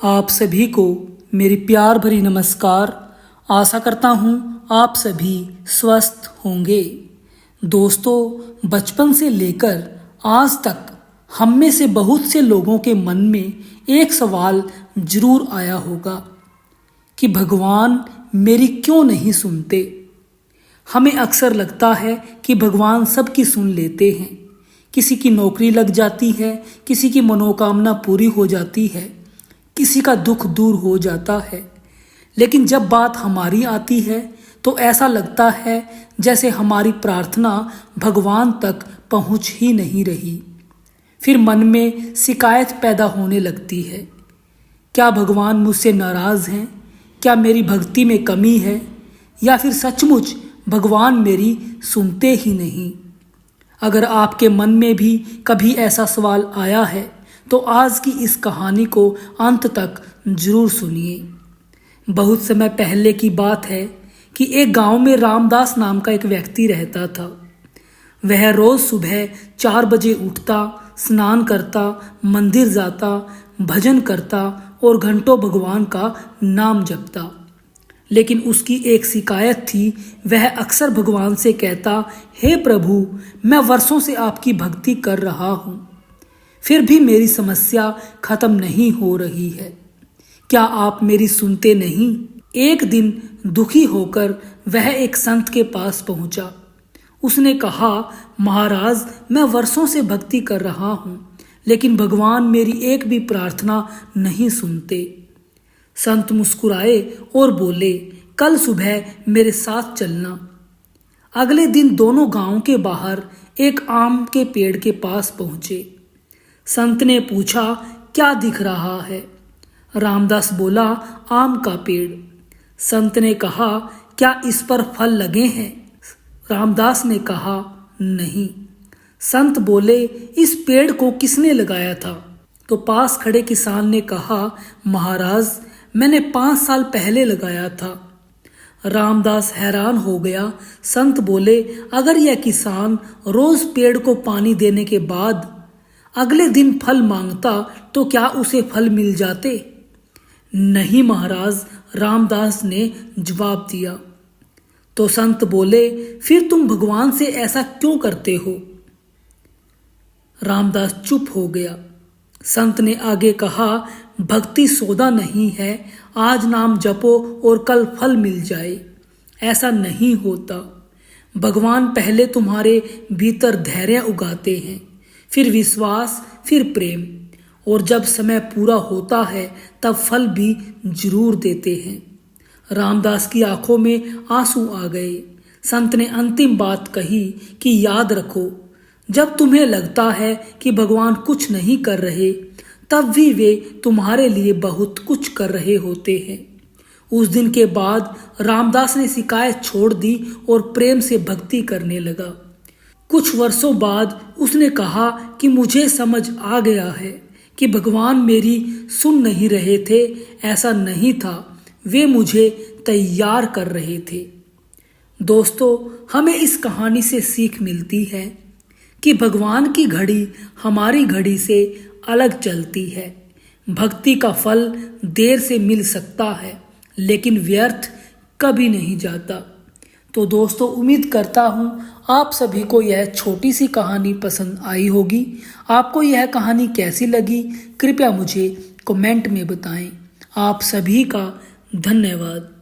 आप सभी को मेरी प्यार भरी नमस्कार। आशा करता हूँ आप सभी स्वस्थ होंगे। दोस्तों, बचपन से लेकर आज तक हम में से बहुत से लोगों के मन में एक सवाल जरूर आया होगा कि भगवान मेरी क्यों नहीं सुनते। हमें अक्सर लगता है कि भगवान सबकी सुन लेते हैं। किसी की नौकरी लग जाती है, किसी की मनोकामना पूरी हो जाती है, किसी का दुख दूर हो जाता है। लेकिन जब बात हमारी आती है तो ऐसा लगता है जैसे हमारी प्रार्थना भगवान तक पहुंच ही नहीं रही। फिर मन में शिकायत पैदा होने लगती है। क्या भगवान मुझसे नाराज़ हैं? क्या मेरी भक्ति में कमी है? या फिर सचमुच भगवान मेरी सुनते ही नहीं? अगर आपके मन में भी कभी ऐसा सवाल आया है तो आज की इस कहानी को अंत तक जरूर सुनिए। बहुत समय पहले की बात है कि एक गांव में रामदास नाम का एक व्यक्ति रहता था। वह रोज सुबह 4 बजे उठता, स्नान करता, मंदिर जाता, भजन करता और घंटों भगवान का नाम जपता। लेकिन उसकी एक शिकायत थी। वह अक्सर भगवान से कहता, हे प्रभु, मैं वर्षों से आपकी भक्ति कर रहा हूँ, फिर भी मेरी समस्या खत्म नहीं हो रही है। क्या आप मेरी सुनते नहीं? एक दिन दुखी होकर वह एक संत के पास पहुंचा। उसने कहा, महाराज, मैं वर्षों से भक्ति कर रहा हूं, लेकिन भगवान मेरी एक भी प्रार्थना नहीं सुनते। संत मुस्कुराए और बोले, कल सुबह मेरे साथ चलना। अगले दिन दोनों गांव के बाहर एक आम के पेड़ के पास पहुंचे। संत ने पूछा, क्या दिख रहा है? रामदास बोला, आम का पेड़। संत ने कहा, क्या इस पर फल लगे हैं? रामदास ने कहा, नहीं। संत बोले, इस पेड़ को किसने लगाया था? तो पास खड़े किसान ने कहा, महाराज, मैंने 5 साल पहले लगाया था। रामदास हैरान हो गया। संत बोले, अगर यह किसान रोज पेड़ को पानी देने के बाद अगले दिन फल मांगता तो क्या उसे फल मिल जाते? नहीं महाराज, रामदास ने जवाब दिया। तो संत बोले, फिर तुम भगवान से ऐसा क्यों करते हो? रामदास चुप हो गया। संत ने आगे कहा, भक्ति सौदा नहीं है, आज नाम जपो और कल फल मिल जाए। ऐसा नहीं होता। भगवान पहले तुम्हारे भीतर धैर्य उगाते हैं, फिर विश्वास, फिर प्रेम, और जब समय पूरा होता है तब फल भी जरूर देते हैं। रामदास की आंखों में आंसू आ गए। संत ने अंतिम बात कही कि याद रखो, जब तुम्हें लगता है कि भगवान कुछ नहीं कर रहे, तब भी वे तुम्हारे लिए बहुत कुछ कर रहे होते हैं। उस दिन के बाद रामदास ने शिकायत छोड़ दी और प्रेम से भक्ति करने लगा। कुछ वर्षों बाद उसने कहा कि मुझे समझ आ गया है कि भगवान मेरी सुन नहीं रहे थे। ऐसा नहीं था, वे मुझे तैयार कर रहे थे। दोस्तों, हमें इस कहानी से सीख मिलती है कि भगवान की घड़ी हमारी घड़ी से अलग चलती है। भक्ति का फल देर से मिल सकता है, लेकिन व्यर्थ कभी नहीं जाता। तो दोस्तों, उम्मीद करता हूँ आप सभी को यह छोटी सी कहानी पसंद आई होगी। आपको यह कहानी कैसी लगी, कृपया मुझे कमेंट में बताएं। आप सभी का धन्यवाद।